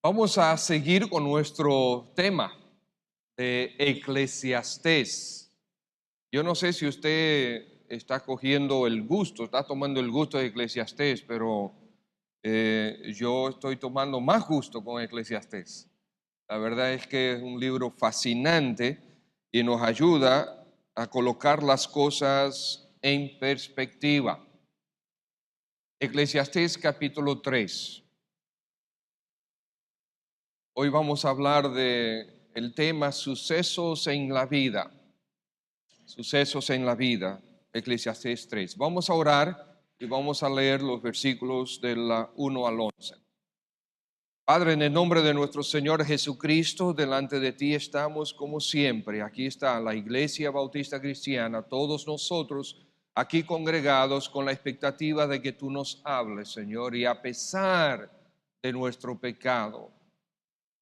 Vamos a seguir con nuestro tema de Eclesiastés. Yo no sé si usted está cogiendo el gusto, está tomando el gusto de Eclesiastés, pero yo estoy tomando más gusto con Eclesiastés. La verdad es que es un libro fascinante y nos ayuda a colocar las cosas en perspectiva. Eclesiastés capítulo 3. Hoy vamos a hablar de el tema sucesos en la vida. Sucesos en la vida, Eclesiastés 3. Vamos a orar y vamos a leer los versículos del 1 al 11. Padre, en el nombre de nuestro Señor Jesucristo, delante de ti estamos como siempre. Aquí está la Iglesia Bautista Cristiana, todos nosotros aquí congregados con la expectativa de que tú nos hables, Señor, y a pesar de nuestro pecado,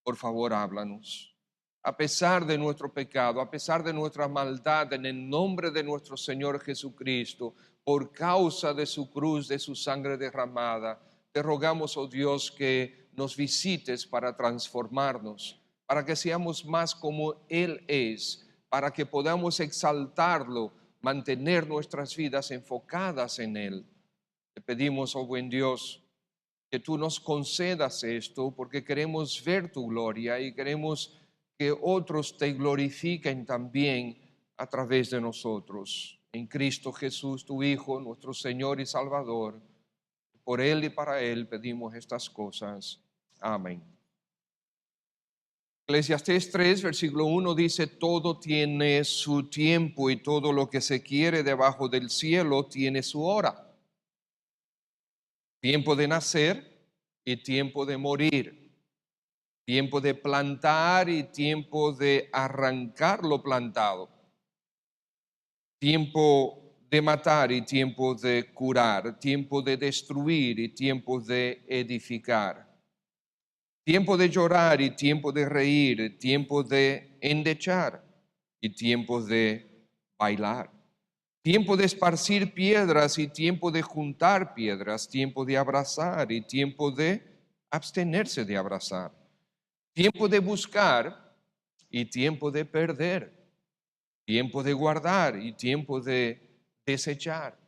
por favor, háblanos. A pesar de nuestro pecado, a pesar de nuestra maldad, en el nombre de nuestro Señor Jesucristo, por causa de su cruz, de su sangre derramada, te rogamos, oh Dios, que nos visites para transformarnos, para que seamos más como Él es, para que podamos exaltarlo, mantener nuestras vidas enfocadas en Él. Te pedimos, oh buen Dios, que tú nos concedas esto porque queremos ver tu gloria y queremos que otros te glorifiquen también a través de nosotros. En Cristo Jesús, tu Hijo, nuestro Señor y Salvador, por Él y para Él pedimos estas cosas. Amén. Eclesiastés 3, versículo 1 dice, todo tiene su tiempo y todo lo que se quiere debajo del cielo tiene su hora. Tiempo de nacer y tiempo de morir. Tiempo de plantar y tiempo de arrancar lo plantado. Tiempo de matar y tiempo de curar. Tiempo de destruir y tiempo de edificar. Tiempo de llorar y tiempo de reír. Tiempo de endechar y tiempo de bailar. Tiempo de esparcir piedras y tiempo de juntar piedras. Tiempo de abrazar y tiempo de abstenerse de abrazar. Tiempo de buscar y tiempo de perder. Tiempo de guardar y tiempo de desechar.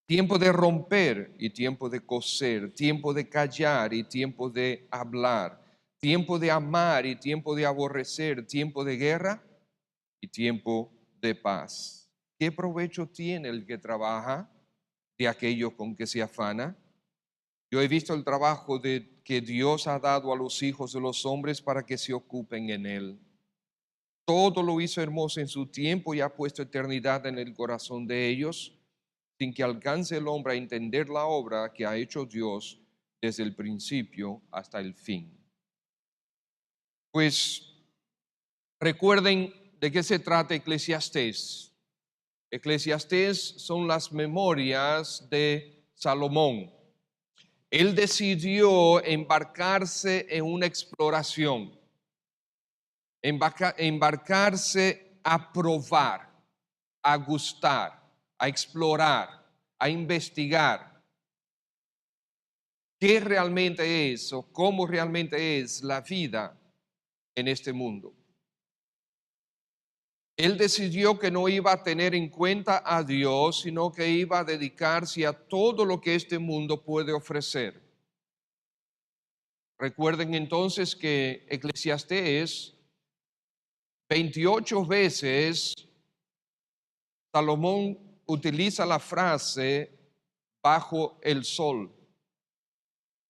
Tiempo de romper y tiempo de coser. Tiempo de callar y tiempo de hablar. Tiempo de amar y tiempo de aborrecer. Tiempo de guerra y tiempo de paz. ¿Qué provecho tiene el que trabaja de aquello con que se afana? Yo he visto el trabajo que Dios ha dado a los hijos de los hombres para que se ocupen en él. Todo lo hizo hermoso en su tiempo y ha puesto eternidad en el corazón de ellos, sin que alcance el hombre a entender la obra que ha hecho Dios desde el principio hasta el fin. Pues recuerden de qué se trata Eclesiastés. Eclesiastés son las memorias de Salomón. Él decidió embarcarse en una exploración, embarcarse a probar, a gustar, a explorar, a investigar qué realmente es o cómo realmente es la vida en este mundo. Él decidió que no iba a tener en cuenta a Dios, sino que iba a dedicarse a todo lo que este mundo puede ofrecer. Recuerden entonces que Eclesiastés 28 veces Salomón utiliza la frase bajo el sol.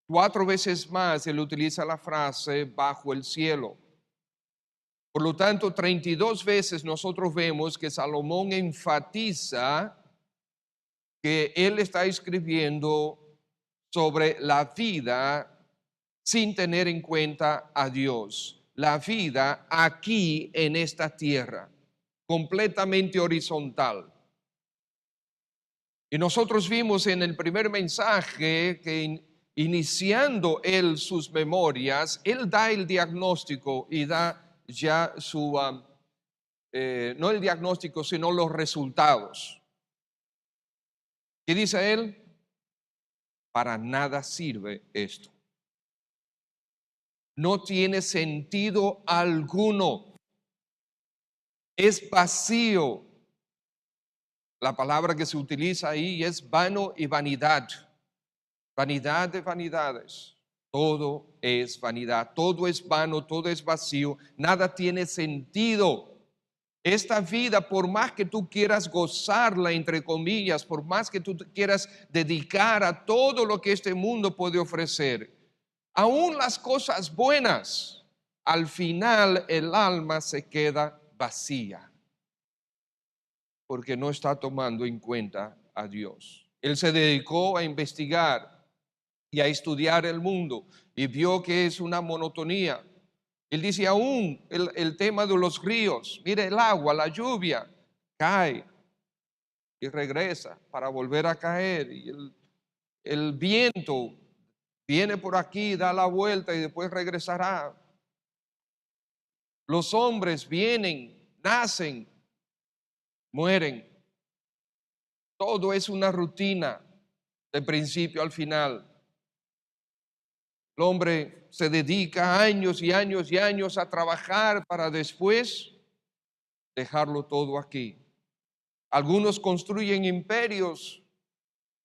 4 veces más él utiliza la frase bajo el cielo. Por lo tanto, 32 veces nosotros vemos que Salomón enfatiza que él está escribiendo sobre la vida sin tener en cuenta a Dios. La vida aquí en esta tierra, completamente horizontal. Y nosotros vimos en el primer mensaje que iniciando él sus memorias, él da el diagnóstico y da ya su, no el diagnóstico, sino los resultados. ¿Qué dice él? Para nada sirve esto. no tiene sentido alguno, es vacío. La palabra que se utiliza ahí es vano y vanidad. Vanidad de vanidades. Todo es vanidad, todo es vano, todo es vacío, nada tiene sentido. Esta vida, por más que tú quieras gozarla, entre comillas, por más que tú quieras dedicar a todo lo que este mundo puede ofrecer, aún las cosas buenas, al final el alma se queda vacía, porque no está tomando en cuenta a Dios. Él se dedicó a investigar y a estudiar el mundo y vio que es una monotonía. Él dice aún el tema de los ríos, mire el agua, la lluvia, cae y regresa para volver a caer. Y el viento viene por aquí, da la vuelta y después regresará. Los hombres vienen, nacen, mueren. Todo es una rutina de principio al final. El hombre se dedica años y años y años a trabajar para después dejarlo todo aquí. Algunos construyen imperios,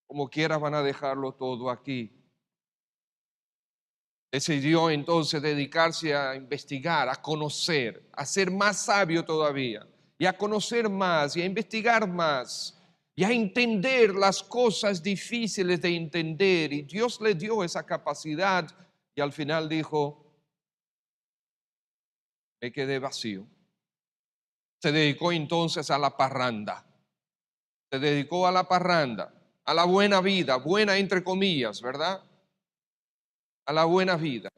como quiera van a dejarlo todo aquí. Decidió entonces dedicarse a investigar, a conocer, a ser más sabio todavía, y a conocer más, y a investigar más, y a entender las cosas difíciles de entender. Y Dios le dio esa capacidad, y al final dijo, me quedé vacío. Se dedicó entonces a la parranda. Se dedicó a la parranda, a la buena vida, buena entre comillas, ¿verdad? A la buena vida.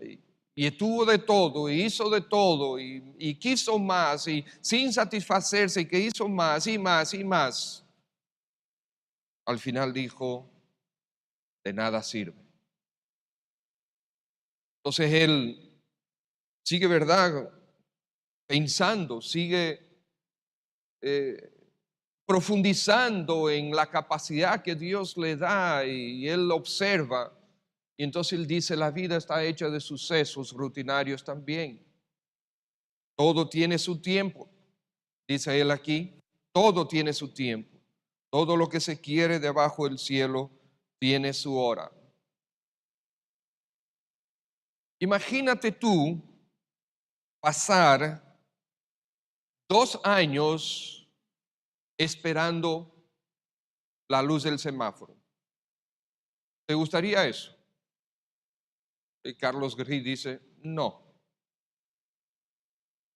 Y estuvo de todo, y hizo de todo, y quiso más, y sin satisfacerse, que hizo más, y más, y más. Al final dijo, de nada sirve. Entonces él sigue, ¿verdad? Pensando, sigue profundizando en la capacidad que Dios le da, y él observa. Y entonces él dice, la vida está hecha de sucesos rutinarios también. Todo tiene su tiempo, dice él aquí, todo tiene su tiempo. Todo lo que se quiere debajo del cielo tiene su hora. Imagínate tú pasar 2 años esperando la luz del semáforo. ¿Te gustaría eso? Y Carlos Gris dice, no.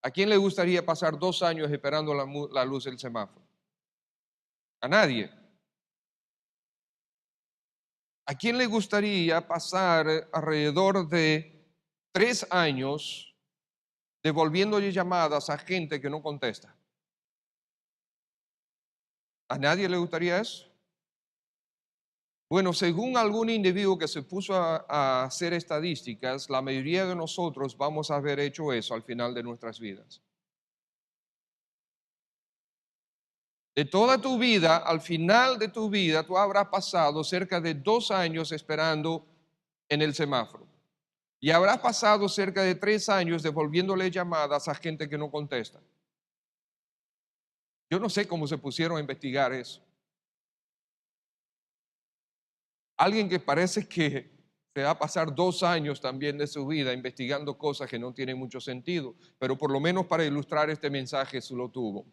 ¿A quién le gustaría pasar 2 años esperando la luz del semáforo? A nadie. ¿A quién le gustaría pasar alrededor de 3 años devolviéndole llamadas a gente que no contesta? ¿A nadie le gustaría eso? Bueno, según algún individuo que se puso a hacer estadísticas, la mayoría de nosotros vamos a haber hecho eso al final de nuestras vidas. De toda tu vida, al final de tu vida, tú habrás pasado cerca de 2 años esperando en el semáforo. Y habrás pasado cerca de 3 años devolviéndole llamadas a gente que no contesta. Yo no sé cómo se pusieron a investigar eso. Alguien que parece que se va a pasar 2 años también de su vida investigando cosas que no tienen mucho sentido, pero por lo menos para ilustrar este mensaje se lo tuvo.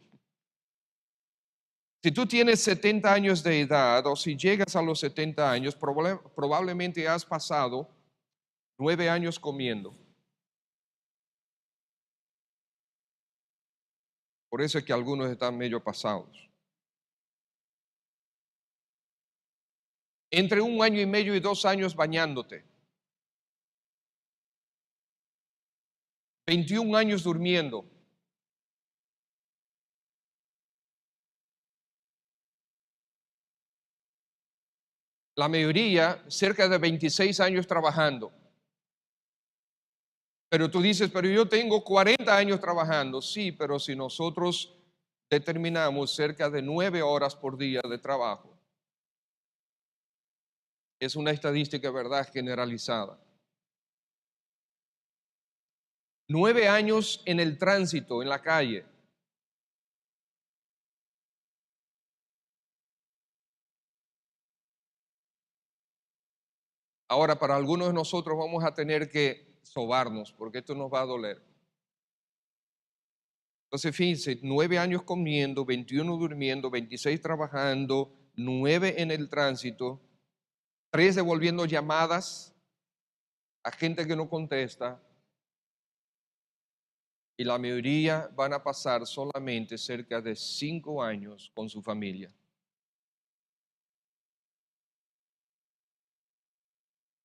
Si tú tienes 70 años de edad o si llegas a los 70 años, probablemente has pasado 9 años comiendo. Por eso es que algunos están medio pasados. Entre 1 año y medio y 2 años bañándote. 21 años durmiendo. La mayoría cerca de 26 años trabajando. Pero tú dices, pero yo tengo 40 años trabajando. Sí, pero si nosotros determinamos cerca de 9 horas por día de trabajo, es una estadística, verdad, generalizada. 9 años en el tránsito, en la calle. Ahora, para algunos de nosotros vamos a tener que sobarnos, porque esto nos va a doler. Entonces, fíjense, 9 años comiendo, 21 durmiendo, 26 trabajando, 9 en el tránsito, 3 devolviendo llamadas a gente que no contesta, y la mayoría van a pasar solamente cerca de 5 años con su familia.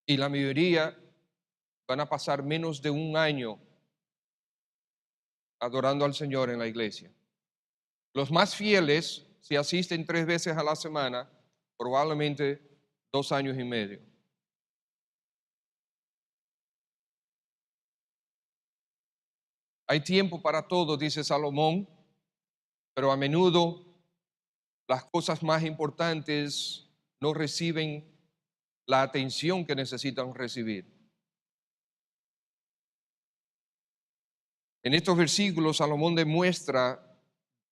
Y la mayoría van a pasar menos de un año adorando al Señor en la iglesia. Los más fieles, si asisten 3 veces a la semana, probablemente 2 años y medio. Hay tiempo para todo, dice Salomón, pero a menudo las cosas más importantes no reciben la atención que necesitan recibir. En estos versículos, Salomón demuestra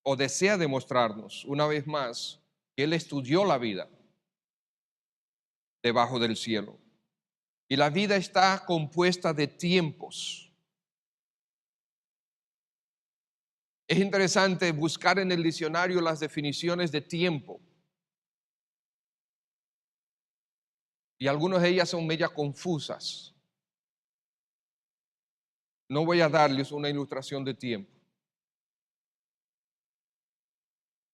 o desea demostrarnos una vez más que él estudió la vida debajo del cielo. Y la vida está compuesta de tiempos. Es interesante buscar en el diccionario las definiciones de tiempo. Y algunas de ellas son media confusas. No voy a darles una ilustración de tiempo.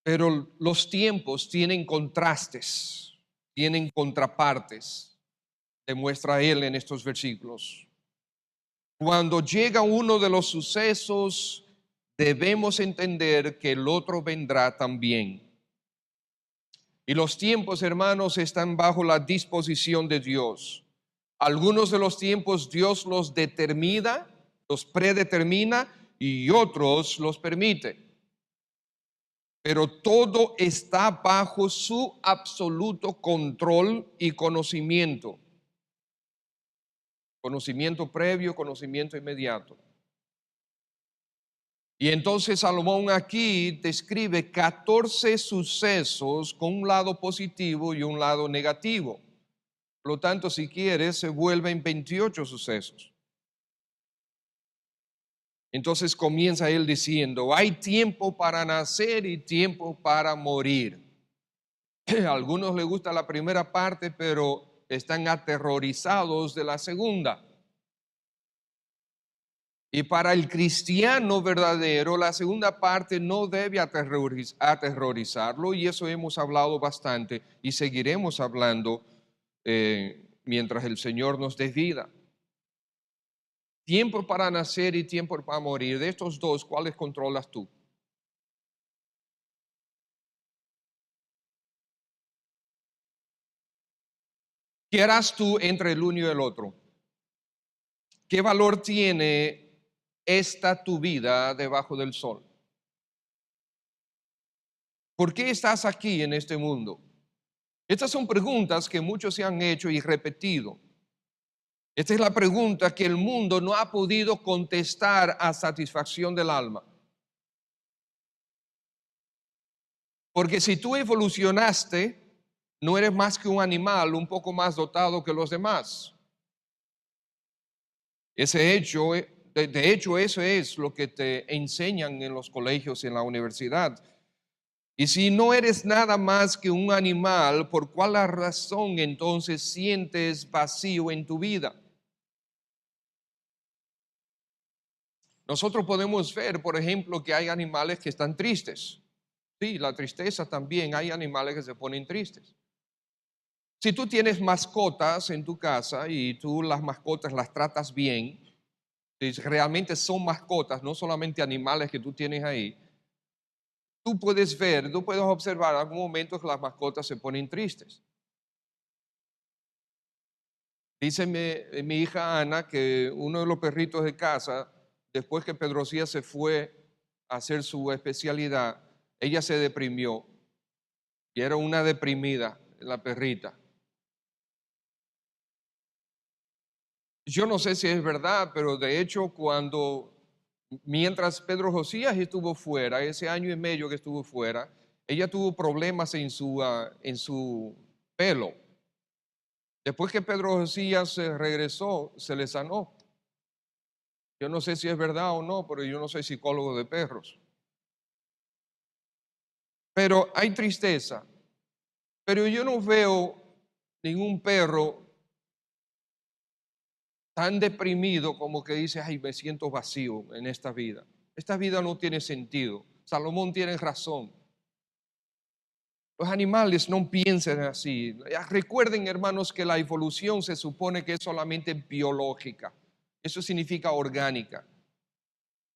Pero los tiempos tienen contrastes, tienen contrapartes, demuestra él en estos versículos. Cuando llega uno de los sucesos, debemos entender que el otro vendrá también. Y los tiempos, hermanos, están bajo la disposición de Dios. Algunos de los tiempos Dios los determina, los predetermina, y otros los permite. Pero todo está bajo su absoluto control y conocimiento. Conocimiento previo, conocimiento inmediato. Y entonces Salomón aquí describe 14 sucesos con un lado positivo y un lado negativo. Por lo tanto, si quieres, se vuelven 28 sucesos. Entonces comienza él diciendo, hay tiempo para nacer y tiempo para morir. A algunos les gusta la primera parte, pero están aterrorizados de la segunda. Y para el cristiano verdadero, la segunda parte no debe aterrorizarlo, y eso hemos hablado bastante y seguiremos hablando mientras el Señor nos dé vida. Tiempo para nacer y tiempo para morir. De estos dos, ¿cuáles controlas tú? ¿Qué harás tú entre el uno y el otro? ¿Qué valor tiene esta tu vida debajo del sol? ¿Por qué estás aquí en este mundo? Estas son preguntas que muchos se han hecho y repetido. Esta es la pregunta que el mundo no ha podido contestar a satisfacción del alma. Porque si tú evolucionaste, no eres más que un animal un poco más dotado que los demás. Ese hecho, de hecho, eso es lo que te enseñan en los colegios y en la universidad. Y si no eres nada más que un animal, ¿por cuál razón entonces sientes vacío en tu vida? Nosotros podemos ver, por ejemplo, que hay animales que están tristes. Sí, la tristeza también, hay animales que se ponen tristes. Si tú tienes mascotas en tu casa y tú las mascotas las tratas bien, si realmente son mascotas, no solamente animales que tú tienes ahí, tú puedes ver, tú puedes observar en algún momento que las mascotas se ponen tristes. Dice mi hija Ana que uno de los perritos de casa, después que Pedrocía se fue a hacer su especialidad, ella se deprimió y era una deprimida, la perrita. Yo no sé si es verdad, pero de hecho mientras Pedro Josías estuvo fuera, ese año y medio que estuvo fuera, ella tuvo problemas en su pelo. Después que Pedro Josías se regresó, se le sanó. Yo no sé si es verdad o no, pero yo no soy psicólogo de perros. Pero hay tristeza. Pero yo no veo ningún perro tan deprimido como que dice, ay, me siento vacío en esta vida. Esta vida no tiene sentido. Salomón tiene razón. Los animales no piensan así. Recuerden, hermanos, que la evolución se supone que es solamente biológica. Eso significa orgánica.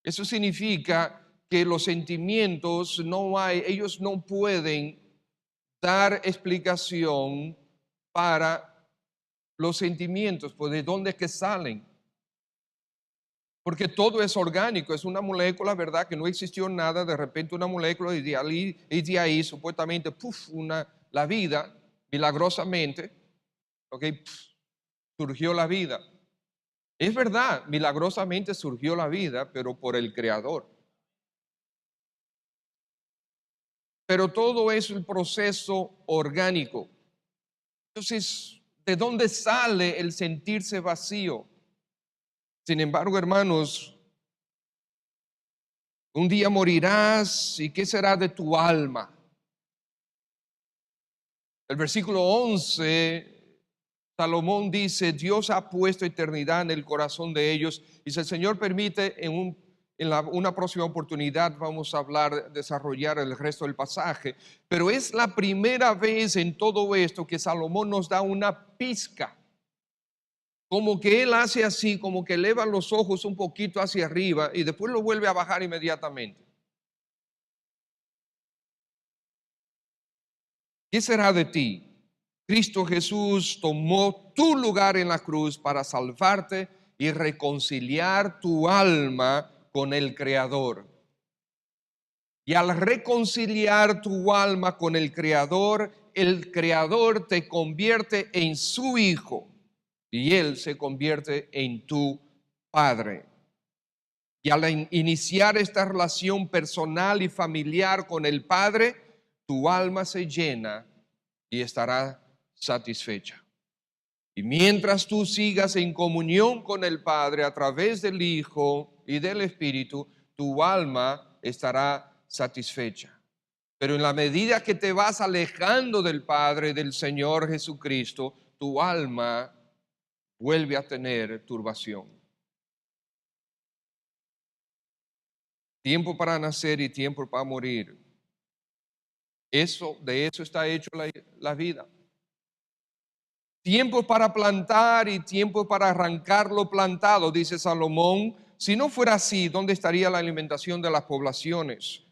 Eso significa que los sentimientos ellos no pueden dar explicación para los sentimientos, pues de dónde es que salen. Porque todo es orgánico, es una molécula, ¿verdad? Que no existió nada, de repente una molécula y de ahí supuestamente, la vida, milagrosamente, okay, surgió la vida. Es verdad, milagrosamente surgió la vida, pero por el Creador. Pero todo es el proceso orgánico. Entonces, ¿de dónde sale el sentirse vacío? Sin embargo, hermanos, un día morirás, ¿y qué será de tu alma? El versículo 11, Salomón dice, Dios ha puesto eternidad en el corazón de ellos, y si el Señor permite, una próxima oportunidad vamos a desarrollar el resto del pasaje, pero es la primera vez en todo esto que Salomón nos da una pizca, como que él hace así, como que eleva los ojos un poquito hacia arriba y después lo vuelve a bajar inmediatamente. ¿Qué será de ti? Cristo Jesús tomó tu lugar en la cruz para salvarte y reconciliar tu alma con el Creador. Y al reconciliar tu alma con el Creador te convierte en su Hijo y Él se convierte en tu Padre. Y al iniciar esta relación personal y familiar con el Padre, tu alma se llena y estará satisfecha. Y mientras tú sigas en comunión con el Padre a través del Hijo y del Espíritu, tu alma estará satisfecha. Pero en la medida que te vas alejando del Padre, del Señor Jesucristo, tu alma vuelve a tener turbación. Tiempo para nacer y tiempo para morir. De eso está hecho la vida. Tiempo para plantar y tiempo para arrancar lo plantado, dice Salomón. Si no fuera así, ¿dónde estaría la alimentación de las poblaciones?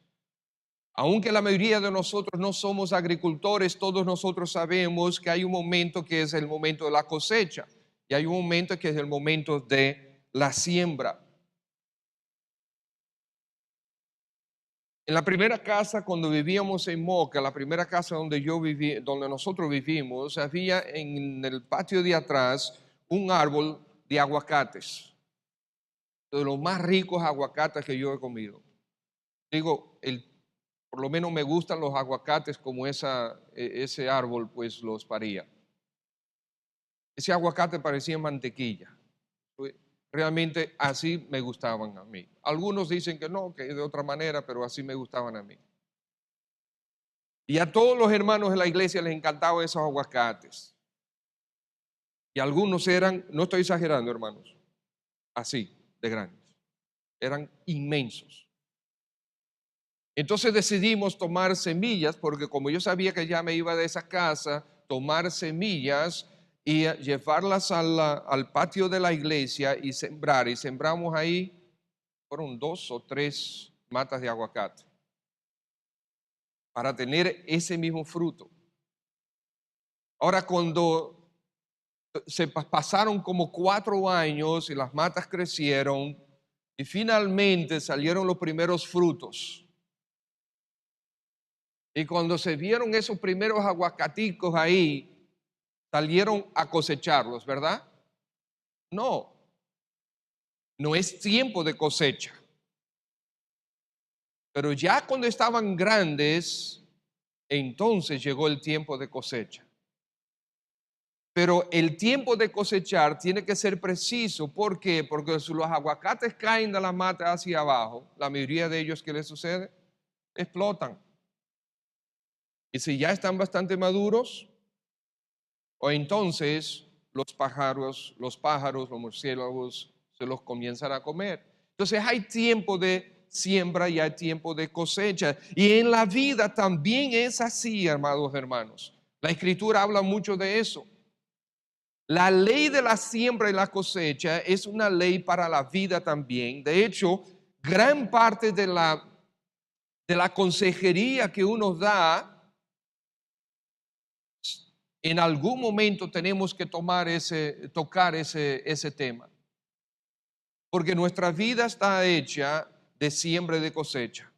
Aunque la mayoría de nosotros no somos agricultores, todos nosotros sabemos que hay un momento que es el momento de la cosecha y hay un momento que es el momento de la siembra. En la primera casa, cuando vivíamos en Moca, la primera casa donde nosotros vivimos, había en el patio de atrás un árbol de aguacates, de los más ricos aguacates que yo he comido. Digo, por lo menos me gustan los aguacates como ese árbol, pues los paría. Ese aguacate parecía mantequilla. Realmente así me gustaban a mí. Algunos dicen que no, que de otra manera, pero así me gustaban a mí. Y a todos los hermanos de la iglesia les encantaban esos aguacates. Y algunos eran, no estoy exagerando, hermanos, así de grandes. Eran inmensos. Entonces decidimos tomar semillas, porque como yo sabía que ya me iba de esa casa, tomar semillas y llevarlas al patio de la iglesia y sembrar. Y sembramos ahí, fueron 2 o 3 matas de aguacate, para tener ese mismo fruto. Ahora, cuando se pasaron como 4 años y las matas crecieron y finalmente salieron los primeros frutos. Y cuando se vieron esos primeros aguacaticos ahí, salieron a cosecharlos, ¿verdad? No, no es tiempo de cosecha. Pero ya cuando estaban grandes, entonces llegó el tiempo de cosecha. Pero el tiempo de cosechar tiene que ser preciso. ¿Por qué? Porque si los aguacates caen de la mata hacia abajo, la mayoría de ellos, ¿qué les sucede? Explotan. Y si ya están bastante maduros, o entonces los pájaros, los murciélagos se los comienzan a comer. Entonces hay tiempo de siembra y hay tiempo de cosecha. Y en la vida también es así, amados hermanos. La Escritura habla mucho de eso. La ley de la siembra y la cosecha es una ley para la vida también. De hecho, gran parte de la consejería que uno da, en algún momento tenemos que tocar ese tema. Porque nuestra vida está hecha de siembra y de cosecha.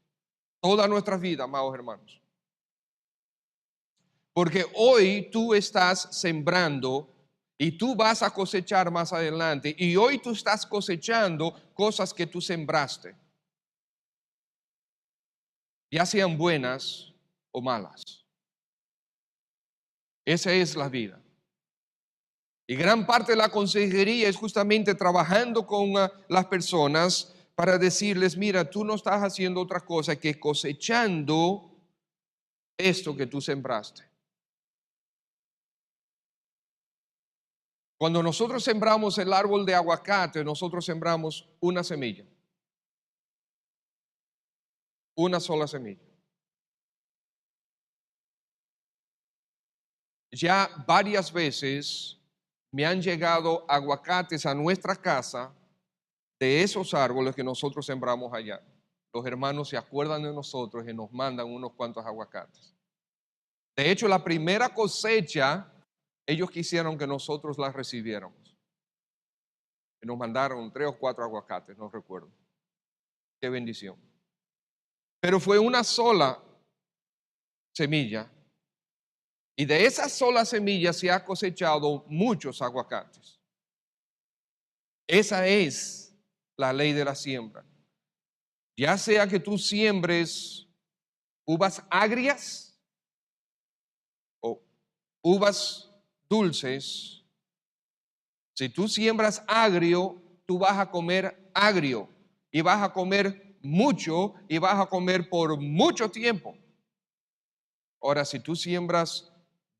Toda nuestra vida, amados hermanos. Porque hoy tú estás sembrando y tú vas a cosechar más adelante. Y hoy tú estás cosechando cosas que tú sembraste, ya sean buenas o malas. Esa es la vida. Y gran parte de la consejería es justamente trabajando con las personas para decirles, mira, tú no estás haciendo otra cosa que cosechando esto que tú sembraste. Cuando nosotros sembramos el árbol de aguacate, nosotros sembramos una semilla. Una sola semilla. Ya varias veces me han llegado aguacates a nuestra casa de esos árboles que nosotros sembramos allá. Los hermanos se acuerdan de nosotros y nos mandan unos cuantos aguacates. De hecho, la primera cosecha, ellos quisieron que nosotros la recibiéramos. Y nos mandaron 3 o 4 aguacates, no recuerdo. Qué bendición. Pero fue una sola semilla. Y de esa sola semilla se ha cosechado muchos aguacates. Esa es la ley de la siembra. Ya sea que tú siembres uvas agrias o uvas dulces, si tú siembras agrio, tú vas a comer agrio y vas a comer mucho y vas a comer por mucho tiempo. Ahora, si tú siembras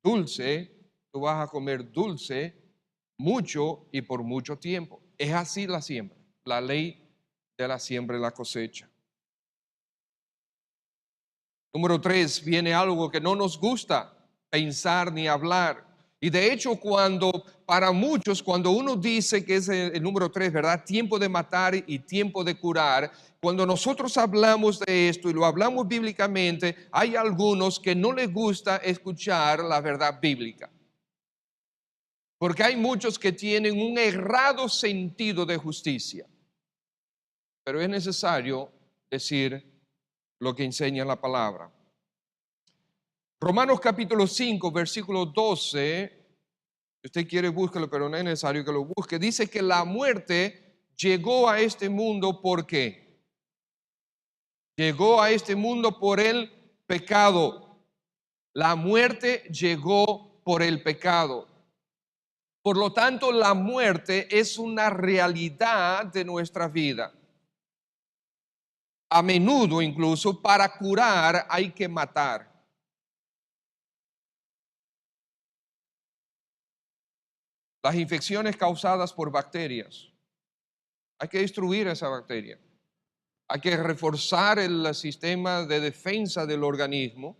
dulce, tú vas a comer dulce mucho y por mucho tiempo. Es así la siembra, la ley de la siembra y la cosecha. Número 3, viene algo que no nos gusta pensar ni hablar. Y de hecho, para muchos, cuando uno dice que es el número 3, ¿verdad? Tiempo de matar y tiempo de curar. Cuando nosotros hablamos de esto y lo hablamos bíblicamente, hay algunos que no les gusta escuchar la verdad bíblica. Porque hay muchos que tienen un errado sentido de justicia. Pero es necesario decir lo que enseña la palabra. Romanos capítulo 5, versículo 12, si usted quiere búsquelo, pero no es necesario que lo busque. Dice que la muerte llegó a este mundo, ¿por qué? Llegó a este mundo por el pecado. La muerte llegó por el pecado. Por lo tanto, la muerte es una realidad de nuestra vida. A menudo, incluso, para curar hay que matar. Las infecciones causadas por bacterias, hay que destruir esa bacteria. Hay que reforzar el sistema de defensa del organismo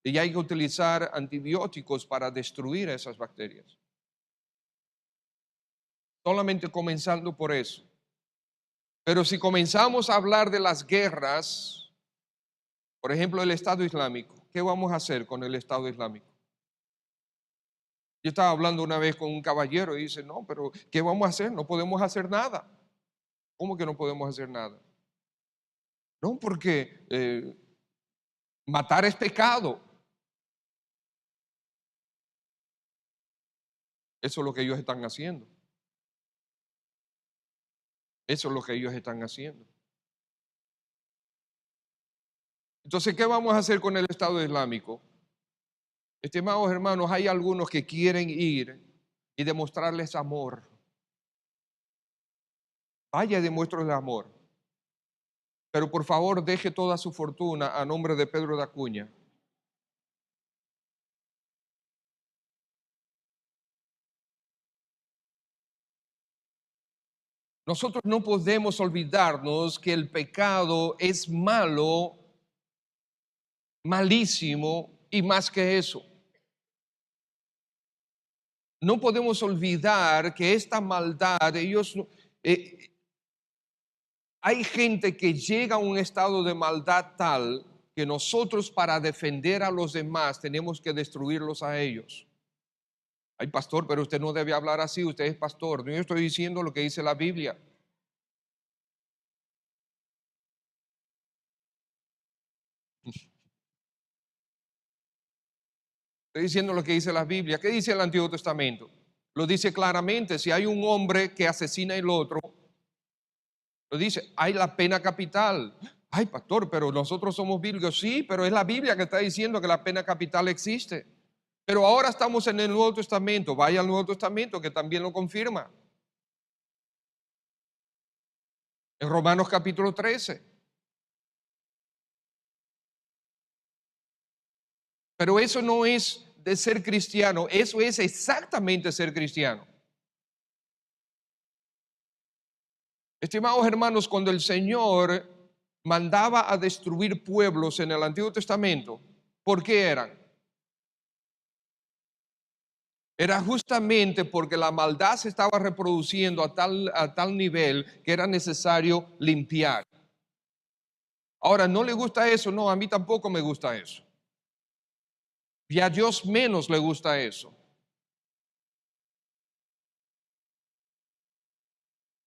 y hay que utilizar antibióticos para destruir esas bacterias. Solamente comenzando por eso. Pero si comenzamos a hablar de las guerras, por ejemplo, el Estado Islámico, ¿qué vamos a hacer con el Estado Islámico? Yo estaba hablando una vez con un caballero y dice, no, pero ¿qué vamos a hacer? No podemos hacer nada. ¿Cómo que no podemos hacer nada? No, porque matar es pecado. Eso es lo que ellos están haciendo. Eso es lo que ellos están haciendo. Entonces, ¿qué vamos a hacer con el Estado Islámico? Estimados hermanos, hay algunos que quieren ir y demostrarles amor. Vaya y demuéstrenle amor. Pero por favor, deje toda su fortuna a nombre de Pedro de Acuña. Nosotros no podemos olvidarnos que el pecado es malo, malísimo y más que eso. No podemos olvidar que esta maldad, hay gente que llega a un estado de maldad tal que nosotros para defender a los demás tenemos que destruirlos a ellos. Ay, pastor, pero usted no debe hablar así, usted es pastor. No, yo estoy diciendo lo que dice la Biblia. Estoy diciendo lo que dice la Biblia. ¿Qué dice el Antiguo Testamento? Lo dice claramente. Si hay un hombre que asesina al otro, lo dice, hay la pena capital. Ay, pastor, pero nosotros somos bíblicos. Sí, pero es la Biblia que está diciendo que la pena capital existe. Pero ahora estamos en el Nuevo Testamento. Vaya al Nuevo Testamento que también lo confirma. En Romanos capítulo 13. Pero eso no es de ser cristiano, eso es exactamente ser cristiano. Estimados hermanos, cuando el Señor mandaba a destruir pueblos en el Antiguo Testamento, ¿por qué eran? Era justamente porque la maldad se estaba reproduciendo a tal nivel que era necesario limpiar. Ahora, ¿no le gusta eso? No, a mí tampoco me gusta eso. Y a Dios menos le gusta eso.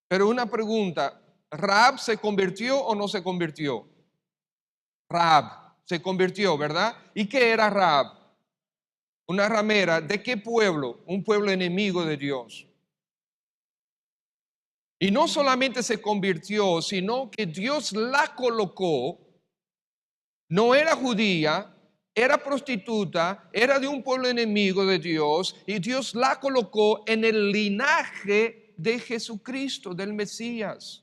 Pero una pregunta, ¿Rahab se convirtió o no se convirtió? Rahab se convirtió, ¿verdad? ¿Y qué era Rahab? Una ramera. ¿De qué pueblo? Un pueblo enemigo de Dios. Y no solamente se convirtió, sino que Dios la colocó. No era judía, era prostituta, era de un pueblo enemigo de Dios, y Dios la colocó en el linaje de Jesucristo, del Mesías.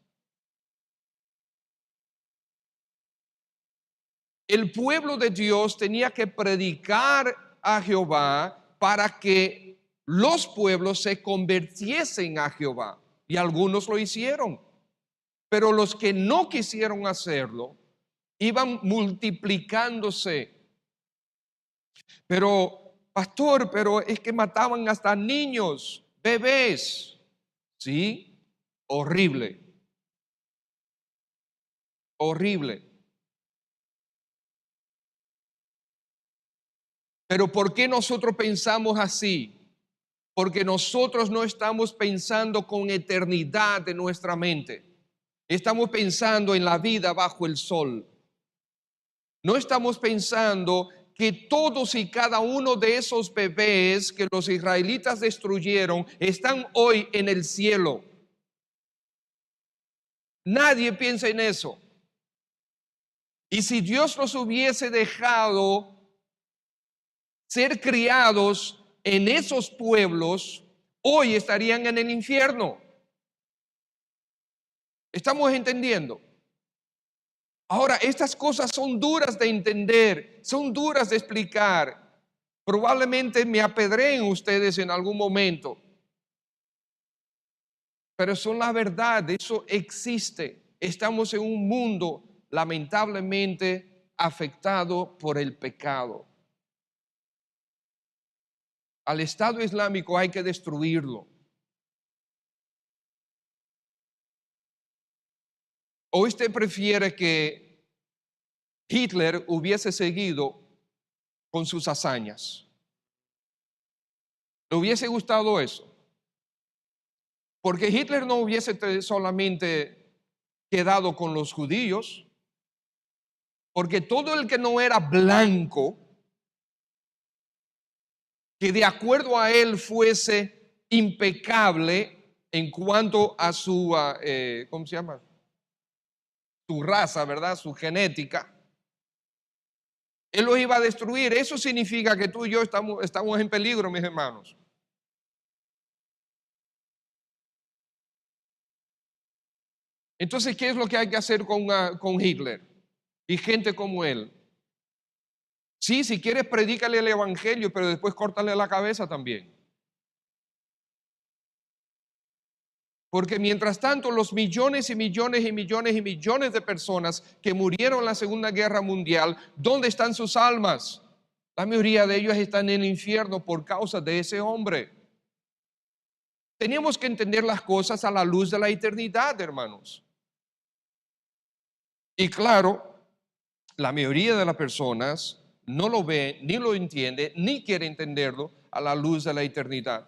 El pueblo de Dios tenía que predicar a Jehová para que los pueblos se convirtiesen a Jehová. Y algunos lo hicieron. Pero los que no quisieron hacerlo, iban multiplicándose. Pero, pastor, pero es que mataban hasta niños, bebés. Sí, horrible. Horrible. Pero ¿por qué nosotros pensamos así? Porque nosotros no estamos pensando con eternidad en nuestra mente. Estamos pensando en la vida bajo el sol. No estamos pensando que todos y cada uno de esos bebés que los israelitas destruyeron están hoy en el cielo. Nadie piensa en eso. Y si Dios los hubiese dejado ser criados en esos pueblos, hoy estarían en el infierno. ¿Estamos entendiendo? Ahora, estas cosas son duras de entender, son duras de explicar. Probablemente me apedreen ustedes en algún momento, pero son la verdad, eso existe. Estamos en un mundo lamentablemente afectado por el pecado. Al Estado Islámico hay que destruirlo. ¿O usted prefiere que Hitler hubiese seguido con sus hazañas? ¿Le hubiese gustado eso? Porque Hitler no hubiese solamente quedado con los judíos, porque todo el que no era blanco, que de acuerdo a él fuese impecable, en cuanto a su, ¿cómo se llama? Su raza, ¿verdad? Su genética. Él los iba a destruir. Eso significa que tú y yo estamos en peligro, mis hermanos. Entonces, ¿qué es lo que hay que hacer con Hitler y gente como él? Sí, si quieres, predícale el evangelio, pero después córtale la cabeza también. Porque mientras tanto, los millones y millones y millones y millones de personas que murieron en la Segunda Guerra Mundial, ¿dónde están sus almas? La mayoría de ellos están en el infierno por causa de ese hombre. Tenemos que entender las cosas a la luz de la eternidad, hermanos. Y claro, la mayoría de las personas no lo ve, ni lo entiende, ni quiere entenderlo a la luz de la eternidad.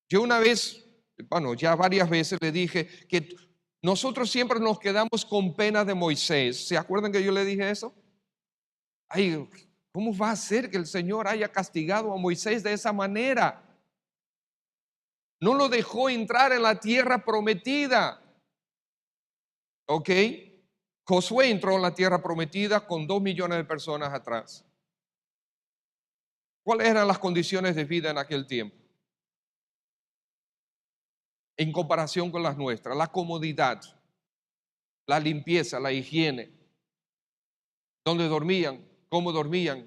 Yo una vez, bueno, ya varias veces le dije que nosotros siempre nos quedamos con pena de Moisés. ¿Se acuerdan que yo le dije eso? Ay, ¿cómo va a ser que el Señor haya castigado a Moisés de esa manera? No lo dejó entrar en la tierra prometida. ¿Ok? Josué entró en la tierra prometida con 2 millones de personas atrás. ¿Cuáles eran las condiciones de vida en aquel tiempo? En comparación con las nuestras, la comodidad, la limpieza, la higiene, dónde dormían, cómo dormían,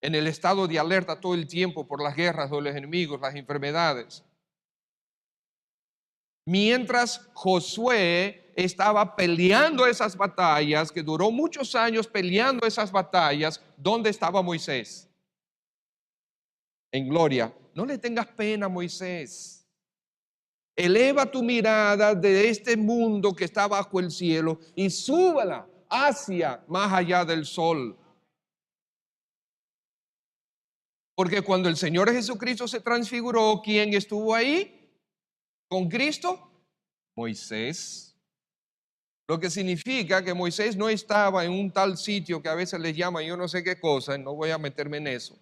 en el estado de alerta todo el tiempo por las guerras de los enemigos, las enfermedades. Mientras Josué estaba peleando esas batallas, que duró muchos años peleando esas batallas, ¿dónde estaba Moisés? En gloria. No le tengas pena, Moisés. Eleva tu mirada de este mundo que está bajo el cielo y súbala hacia más allá del sol. Porque cuando el Señor Jesucristo se transfiguró, ¿quién estuvo ahí con Cristo? Moisés. Lo que significa que Moisés no estaba en un tal sitio que a veces les llaman yo no sé qué cosa, no voy a meterme en eso.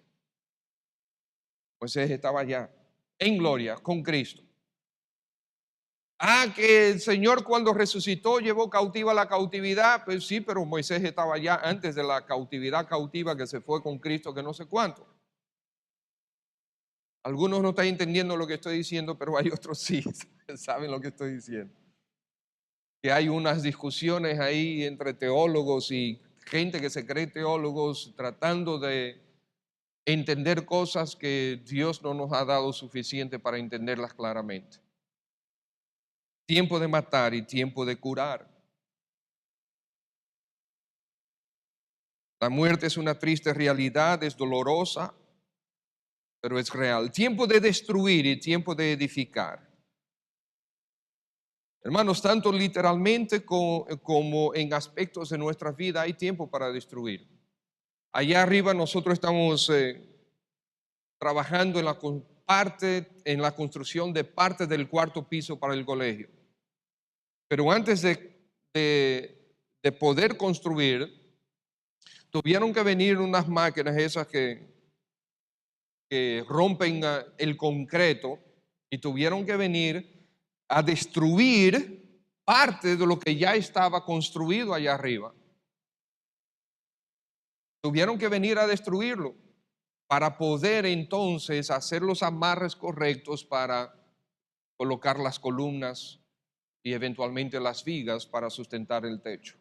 Moisés estaba allá, en gloria, con Cristo. Que el Señor cuando resucitó llevó cautiva la cautividad, pues sí, pero Moisés estaba allá antes de la cautividad cautiva que se fue con Cristo, que no sé cuánto. Algunos no están entendiendo lo que estoy diciendo, pero hay otros sí, saben lo que estoy diciendo. Que hay unas discusiones ahí entre teólogos y gente que se cree teólogos tratando de entender cosas que Dios no nos ha dado suficiente para entenderlas claramente. Tiempo de matar y tiempo de curar. La muerte es una triste realidad, es dolorosa, pero es real. Tiempo de destruir y tiempo de edificar. Hermanos, tanto literalmente como en aspectos de nuestra vida hay tiempo para destruir. Allá arriba nosotros estamos trabajando en la construcción de parte del 4º piso para el colegio. Pero antes de poder construir, tuvieron que venir unas máquinas esas que rompen el concreto y tuvieron que venir a destruir parte de lo que ya estaba construido allá arriba. Tuvieron que venir a destruirlo para poder entonces hacer los amarres correctos para colocar las columnas y eventualmente las vigas para sustentar el techo.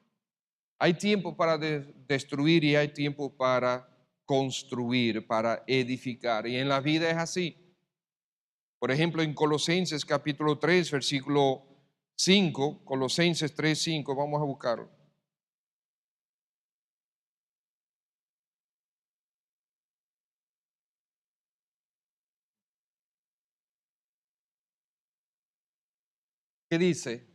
Hay tiempo para destruir y hay tiempo para construir, para edificar. Y en la vida es así. Por ejemplo, en Colosenses capítulo 3, versículo 5, Colosenses 3, 5, vamos a buscarlo. ¿Qué dice?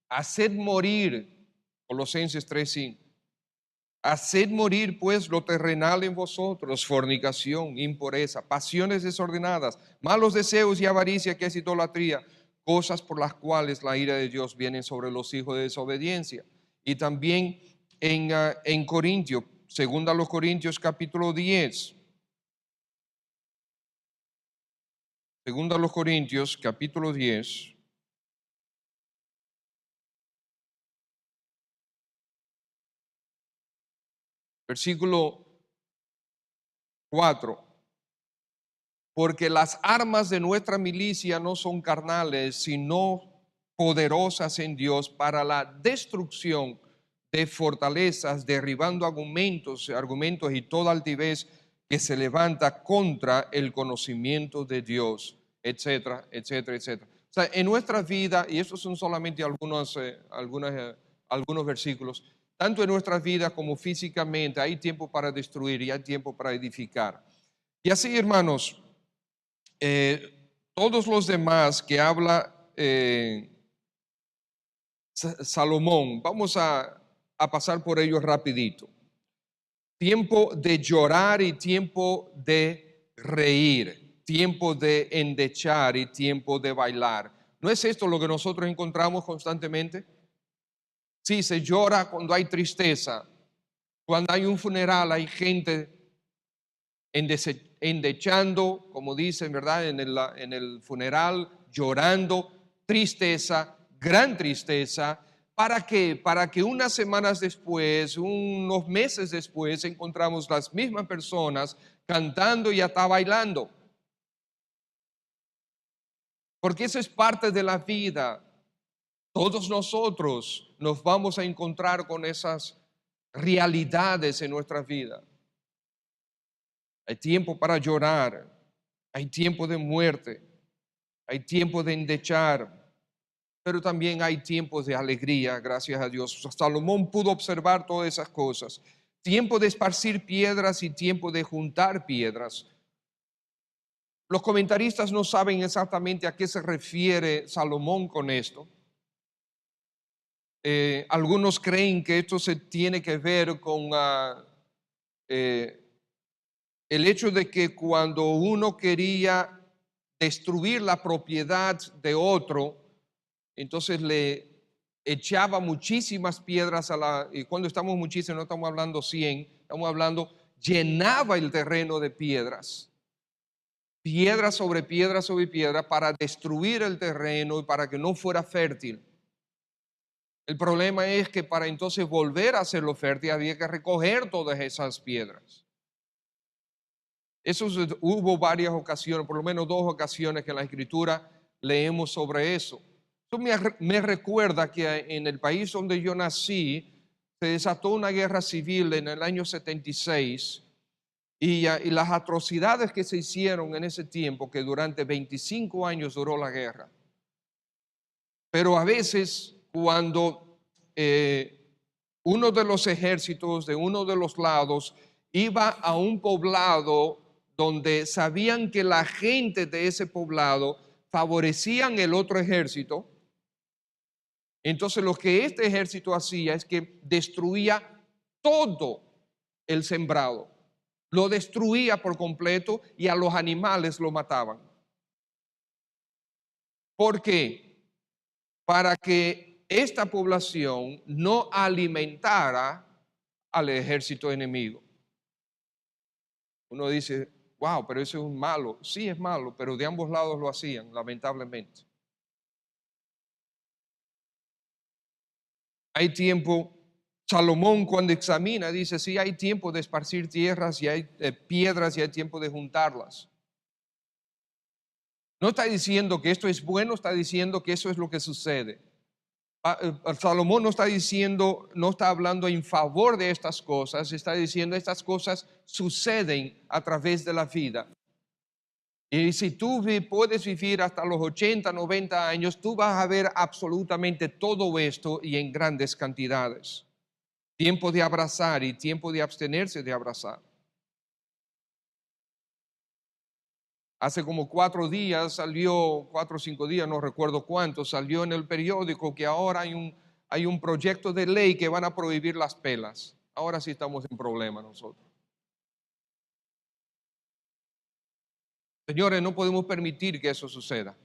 Haced morir, Colosenses 3, 5. Haced morir pues lo terrenal en vosotros, fornicación, impureza, pasiones desordenadas, malos deseos y avaricia, que es idolatría, cosas por las cuales la ira de Dios viene sobre los hijos de desobediencia. Y también en Corintios, segunda a los Corintios capítulo 10, Segunda a los Corintios, capítulo 10. Versículo 4. Porque las armas de nuestra milicia no son carnales, sino poderosas en Dios para la destrucción de fortalezas, derribando argumentos y toda altivez que se levanta contra el conocimiento de Dios, etcétera, etcétera, etcétera. O sea, en nuestra vida, y estos son solamente algunos versículos, tanto en nuestra vida como físicamente, hay tiempo para destruir y hay tiempo para edificar. Y así, hermanos, todos los demás que habla Salomón, vamos a pasar por ellos rapidito. Tiempo de llorar y tiempo de reír, tiempo de endechar y tiempo de bailar. ¿No es esto lo que nosotros encontramos constantemente? Sí, se llora cuando hay tristeza, cuando hay un funeral, hay gente endechando, como dicen, ¿verdad? En el funeral, llorando, tristeza, gran tristeza. ¿Para qué? Para que unas semanas después, unos meses después, encontramos las mismas personas cantando y hasta bailando. Porque eso es parte de la vida. Todos nosotros nos vamos a encontrar con esas realidades en nuestra vida. Hay tiempo para llorar, hay tiempo de muerte, hay tiempo de endechar, pero también hay tiempos de alegría, gracias a Dios. Salomón pudo observar todas esas cosas. Tiempo de esparcir piedras y tiempo de juntar piedras. Los comentaristas no saben exactamente a qué se refiere Salomón con esto. Algunos creen que esto se tiene que ver con el hecho de que cuando uno quería destruir la propiedad de otro, entonces le echaba muchísimas piedras y cuando estamos muchísimos, no estamos hablando 100, estamos hablando, llenaba el terreno de piedras, piedra sobre piedra sobre piedra, para destruir el terreno y para que no fuera fértil. El problema es que para entonces volver a hacerlo fértil había que recoger todas esas piedras. Hubo varias ocasiones, por lo menos 2 ocasiones que en la Escritura leemos sobre eso. Eso me recuerda que en el país donde yo nací se desató una guerra civil en el año 76 y las atrocidades que se hicieron en ese tiempo, que durante 25 años duró la guerra. Pero a veces cuando uno de los ejércitos de uno de los lados iba a un poblado donde sabían que la gente de ese poblado favorecían el otro ejército, entonces lo que este ejército hacía es que destruía todo el sembrado, lo destruía por completo y a los animales lo mataban. ¿Por qué? Para que esta población no alimentara al ejército enemigo. Uno dice, wow, pero eso es un malo. Sí, es malo, pero de ambos lados lo hacían, lamentablemente. Hay tiempo, Salomón cuando examina dice, sí, hay tiempo de esparcir tierras y hay piedras y hay tiempo de juntarlas. No está diciendo que esto es bueno, está diciendo que eso es lo que sucede. Salomón no está diciendo, no está hablando en favor de estas cosas, está diciendo estas cosas suceden a través de la vida. Y si tú puedes vivir hasta los 80, 90 años, tú vas a ver absolutamente todo esto y en grandes cantidades. Tiempo de abrazar y tiempo de abstenerse de abrazar. Hace como 4 días salió, 4 o 5 días, no recuerdo cuánto, salió en el periódico que ahora hay un proyecto de ley que van a prohibir las pelas. Ahora sí estamos en problema nosotros. Señores, no podemos permitir que eso suceda.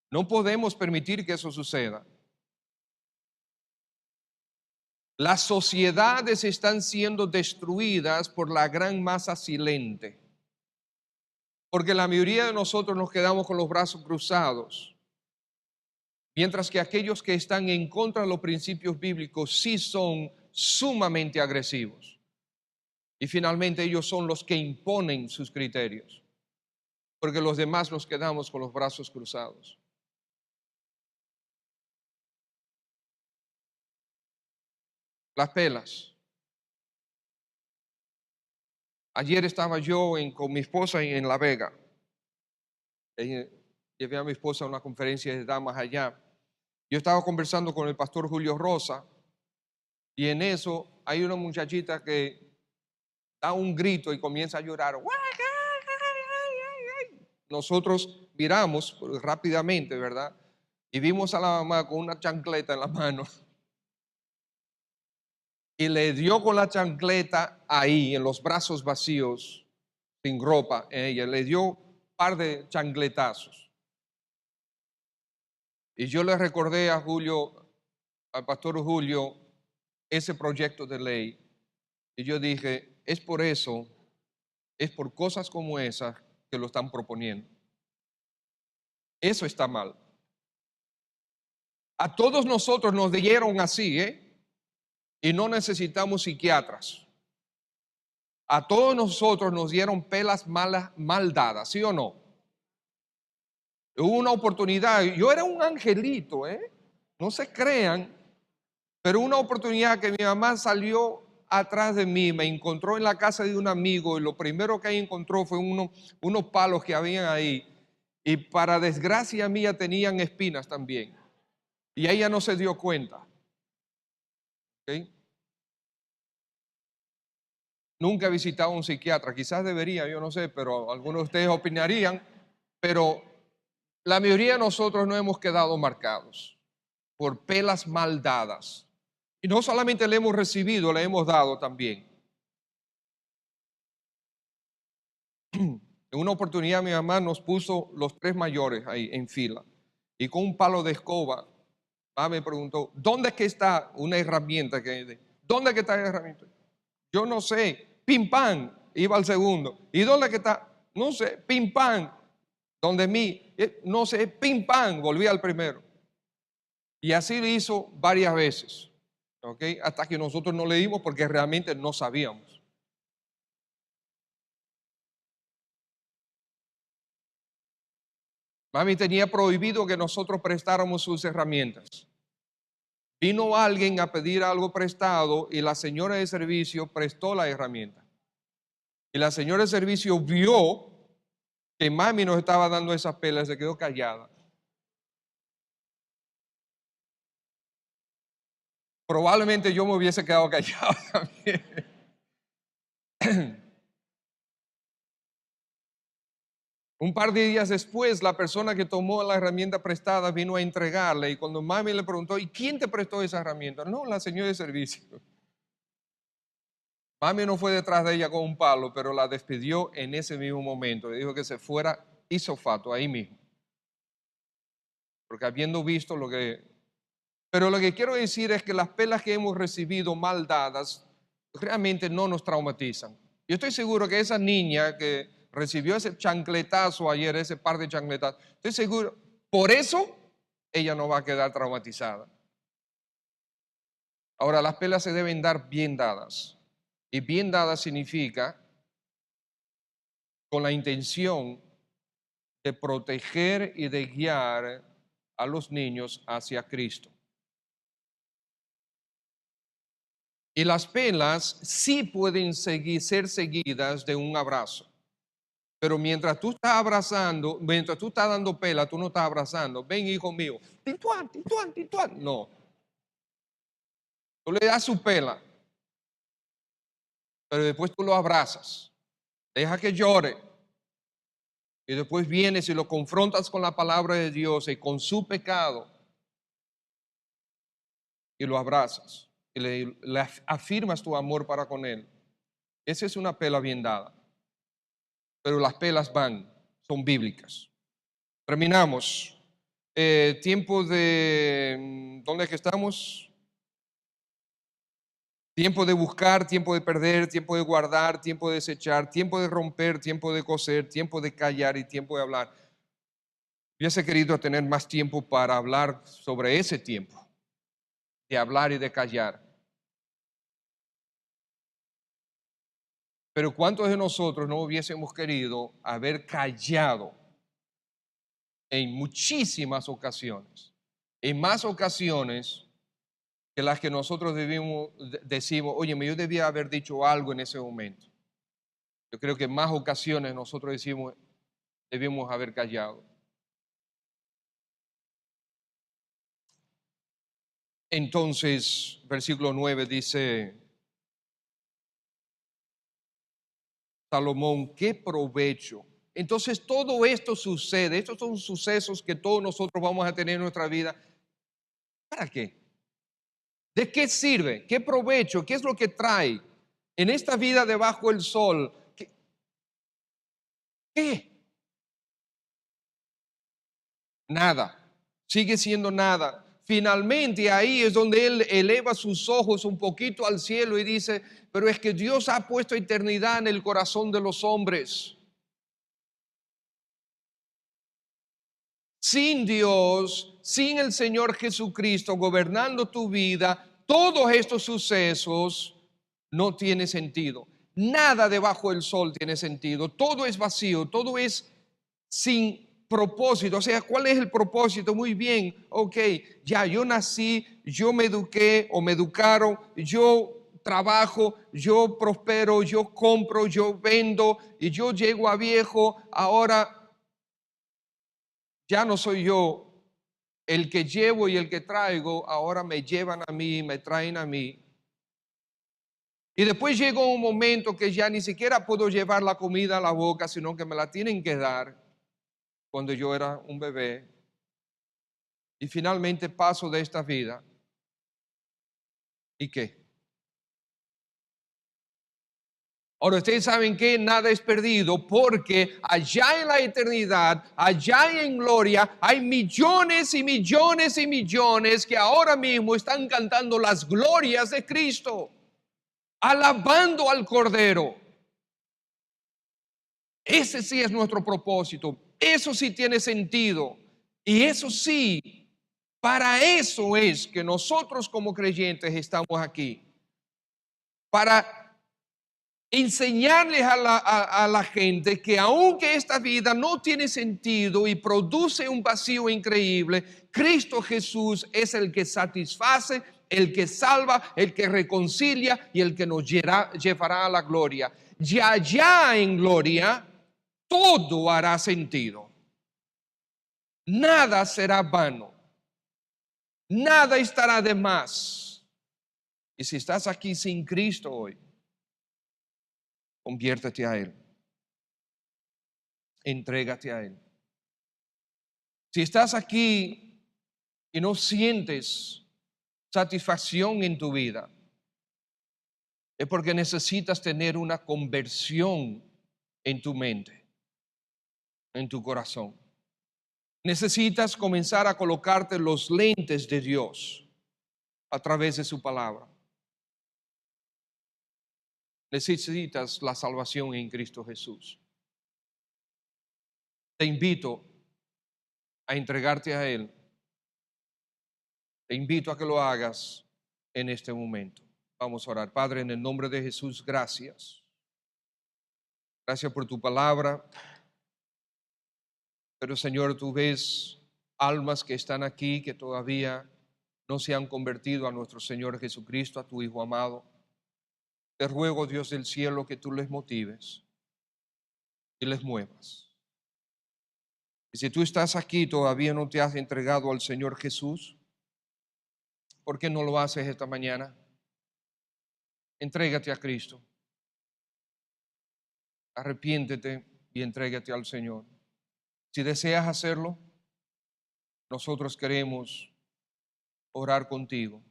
No podemos permitir que eso suceda. Las sociedades están siendo destruidas por la gran masa silente. Porque la mayoría de nosotros nos quedamos con los brazos cruzados, mientras que aquellos que están en contra de los principios bíblicos sí son sumamente agresivos. Y finalmente ellos son los que imponen sus criterios, porque los demás nos quedamos con los brazos cruzados. Las pelas. Ayer estaba yo con mi esposa en La Vega. Llevé a mi esposa a una conferencia de damas allá. Yo estaba conversando con el pastor Julio Rosa y en eso hay una muchachita que da un grito y comienza a llorar. Nosotros miramos rápidamente, ¿verdad? Y vimos a la mamá con una chancleta en la mano. Y le dio con la chancleta ahí, en los brazos vacíos, sin ropa en ella. Le dio un par de chancletazos. Y yo le recordé a Julio, al pastor Julio, ese proyecto de ley. Y yo dije, es por eso, es por cosas como esas que lo están proponiendo. Eso está mal. A todos nosotros nos dieron así, y no necesitamos psiquiatras. A todos nosotros nos dieron pelas mal dadas, ¿sí o no? Hubo una oportunidad, yo era un angelito, no se crean, pero una oportunidad que mi mamá salió atrás de mí, me encontró en la casa de un amigo y lo primero que encontró fue unos palos que habían ahí y para desgracia mía tenían espinas también y ella no se dio cuenta. ¿Okay? Nunca he visitado a un psiquiatra, quizás debería, yo no sé, pero algunos de ustedes opinarían, pero la mayoría de nosotros no hemos quedado marcados por pelas mal dadas. Y no solamente le hemos recibido, le hemos dado también. En una oportunidad mi mamá nos puso los tres mayores ahí en fila y con un palo de escoba, mamá me preguntó, ¿dónde es que está una herramienta? ¿Dónde es que está la herramienta? Yo no sé, pim pam, iba al segundo. ¿Y dónde es que está? No sé, pim pam, donde mí, no sé, pim pam, volví al primero. Y así lo hizo varias veces, ¿ok? Hasta que nosotros no leímos porque realmente no sabíamos. Mami tenía prohibido que nosotros prestáramos sus herramientas. Vino alguien a pedir algo prestado y la señora de servicio prestó la herramienta. Y la señora de servicio vio que mami nos estaba dando esas pelas y se quedó callada. Probablemente yo me hubiese quedado callado también. Un par de días después, la persona que tomó la herramienta prestada vino a entregarle y cuando mami le preguntó, ¿y quién te prestó esa herramienta? No, la señora de servicio. Mami no fue detrás de ella con un palo, pero la despidió en ese mismo momento. Le dijo que se fuera ipso ahí mismo. Porque habiendo visto lo que... Pero lo que quiero decir es que las pelas que hemos recibido mal dadas realmente no nos traumatizan. Yo estoy seguro que esa niña que recibió ese chancletazo ayer, ese par de chancletazos, estoy seguro, por eso ella no va a quedar traumatizada. Ahora, las pelas se deben dar bien dadas. Y bien dadas significa con la intención de proteger y de guiar a los niños hacia Cristo. Y las pelas sí pueden ser seguidas de un abrazo. Pero mientras tú estás abrazando, mientras tú estás dando pela, tú no estás abrazando. Ven, hijo mío. Tituán, tituán, tituán. No. Tú le das su pela, pero después tú lo abrazas. Deja que llore. Y después vienes y lo confrontas con la palabra de Dios y con su pecado. Y lo abrazas. Y le afirmas tu amor para con él. Esa es una pela bien dada. Pero las pelas son bíblicas. Terminamos. Tiempo de, ¿dónde es que estamos? Tiempo de buscar, tiempo de perder, tiempo de guardar, tiempo de desechar, tiempo de romper, tiempo de coser, tiempo de callar y tiempo de hablar. Hubiese querido tener más tiempo para hablar sobre ese tiempo, de hablar y de callar. Pero ¿cuántos de nosotros no hubiésemos querido haber callado en muchísimas ocasiones? En más ocasiones que las que nosotros decimos, oye, yo debía haber dicho algo en ese momento. Yo creo que en más ocasiones nosotros decimos, debimos haber callado. Entonces, versículo 9 dice Salomón, ¿qué provecho? Entonces todo esto sucede, estos son sucesos que todos nosotros vamos a tener en nuestra vida. ¿Para qué? ¿De qué sirve? ¿Qué provecho? ¿Qué es lo que trae en esta vida debajo del sol? ¿Qué? Nada. Sigue siendo nada. Finalmente ahí es donde él eleva sus ojos un poquito al cielo y dice, pero es que Dios ha puesto eternidad en el corazón de los hombres. Sin Dios, sin el Señor Jesucristo gobernando tu vida, todos estos sucesos no tiene sentido. Nada debajo del sol tiene sentido. Todo es vacío, todo es sin propósito. O sea, ¿cuál es el propósito? Muy bien, ok, ya yo nací, yo me eduqué o me educaron, yo trabajo, yo prospero, yo compro, yo vendo y yo llego a viejo. Ahora ya no soy yo el que llevo y el que traigo, ahora me llevan a mí, me traen a mí. Y después llegó un momento que ya ni siquiera puedo llevar la comida a la boca, sino que me la tienen que dar cuando yo era un bebé. Y finalmente paso de esta vida. ¿Y qué? Ahora ustedes saben que nada es perdido porque allá en la eternidad, allá en gloria, hay millones y millones y millones que ahora mismo están cantando las glorias de Cristo, alabando al Cordero. Ese sí es nuestro propósito, eso sí tiene sentido y eso sí, para eso es que nosotros como creyentes estamos aquí, para enseñarles a la gente que aunque esta vida no tiene sentido y produce un vacío increíble, Cristo Jesús es el que satisface, el que salva, el que reconcilia y el que nos llevará a la gloria. Y allá en gloria todo hará sentido. Nada será vano. Nada estará de más. Y si estás aquí sin Cristo hoy, conviértete a Él. Entrégate a Él. Si estás aquí y no sientes satisfacción en tu vida, es porque necesitas tener una conversión en tu mente, en tu corazón. Necesitas comenzar a colocarte los lentes de Dios a través de su palabra. Necesitas la salvación en Cristo Jesús. Te invito a entregarte a Él. Te invito a que lo hagas en este momento. Vamos a orar. Padre, en el nombre de Jesús, gracias. Gracias por tu palabra. Pero Señor, tú ves almas que están aquí que todavía no se han convertido a nuestro Señor Jesucristo, a tu Hijo amado. Te ruego, Dios del cielo, que tú les motives y les muevas. Y si tú estás aquí y todavía no te has entregado al Señor Jesús, ¿por qué no lo haces esta mañana? Entrégate a Cristo. Arrepiéntete y entrégate al Señor. Si deseas hacerlo, nosotros queremos orar contigo.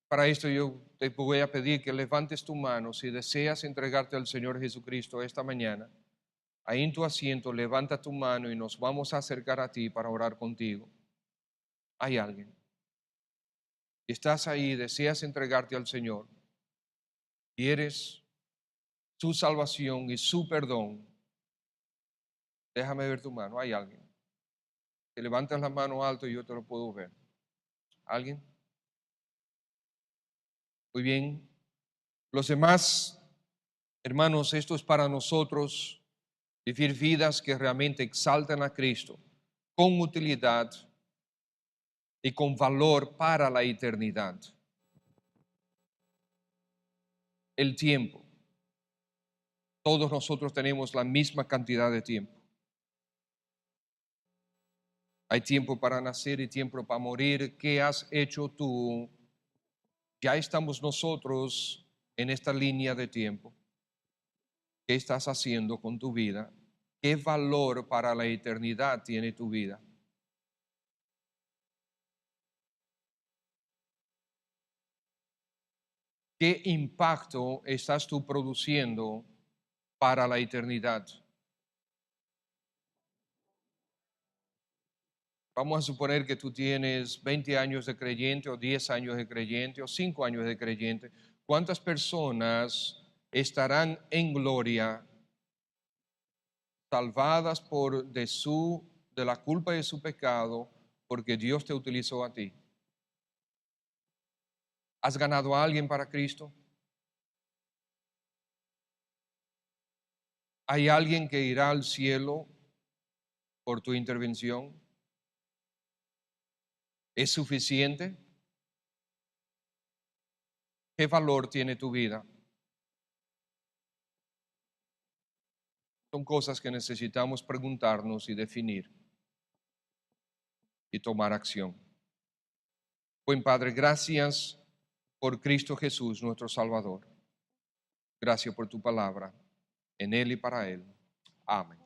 Para esto yo te voy a pedir que levantes tu mano si deseas entregarte al Señor Jesucristo esta mañana. Ahí en tu asiento, levanta tu mano y nos vamos a acercar a ti para orar contigo. ¿Hay alguien? y estás ahí, deseas entregarte al Señor, quieres su salvación y su perdón, déjame ver tu mano. ¿Hay alguien? Te levantas la mano alto y yo te lo puedo ver. ¿Alguien? Muy bien. Los demás, hermanos, esto es para nosotros vivir vidas que realmente exaltan a Cristo con utilidad y con valor para la eternidad. El tiempo. Todos nosotros tenemos la misma cantidad de tiempo. Hay tiempo para nacer y tiempo para morir. ¿Qué has hecho tú? Ya estamos nosotros en esta línea de tiempo. ¿Qué estás haciendo con tu vida? ¿Qué valor para la eternidad tiene tu vida? ¿Qué impacto estás tú produciendo para la eternidad? Vamos a suponer que tú tienes 20 años de creyente o 10 años de creyente o 5 años de creyente. ¿Cuántas personas estarán en gloria, salvadas de la culpa de su pecado, porque Dios te utilizó a ti? ¿Has ganado a alguien para Cristo? ¿Hay alguien que irá al cielo por tu intervención? ¿Es suficiente? ¿Qué valor tiene tu vida? Son cosas que necesitamos preguntarnos y definir y tomar acción. Buen Padre, gracias por Cristo Jesús, nuestro Salvador. Gracias por tu palabra, en Él y para Él. Amén.